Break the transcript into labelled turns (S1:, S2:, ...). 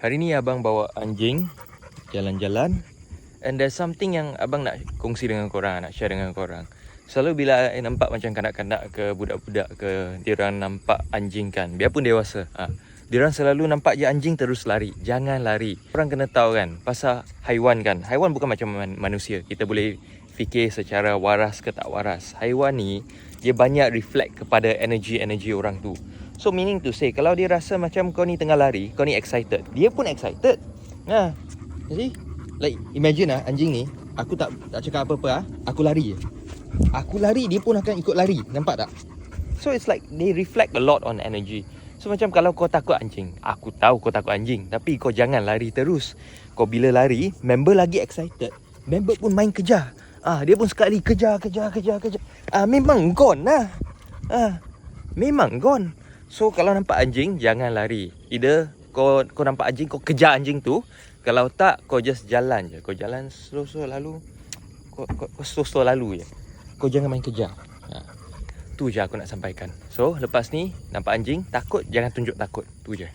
S1: Hari ni abang bawa anjing jalan-jalan, and there's something yang abang nak kongsi dengan korang, nak share dengan korang. Selalu bila nampak macam kanak-kanak ke budak-budak ke, diorang nampak anjing kan, biarpun dewasa, diorang selalu nampak je anjing terus lari. Jangan lari. Korang kena tahu kan, pasal haiwan kan, haiwan bukan macam manusia. Kita boleh fikir secara waras ke tak waras. Haiwan ni, dia banyak reflect kepada energi-energi orang tu. So meaning to say, kalau dia rasa macam kau ni tengah lari, kau ni excited, dia pun excited. You see? Like imagine anjing ni, aku tak cakap apa-apa aku lari je. Aku lari, dia pun akan ikut lari. Nampak tak? So it's like they reflect a lot on energy. So macam kalau kau takut anjing, aku tahu kau takut anjing, tapi kau jangan lari terus. Kau bila lari, member lagi excited, member pun main kejar. Dia pun sekali kejar. Memang gone lah. Memang gone. So kalau nampak anjing, jangan lari. Either kau nampak anjing, kau kejar anjing tu. Kalau tak, kau just jalan je. Kau jalan slow-slow lalu. Kau slow-slow lalu je. Kau jangan main kejar. Tu je aku nak sampaikan. So lepas ni nampak anjing, takut, jangan tunjuk takut. Tu je.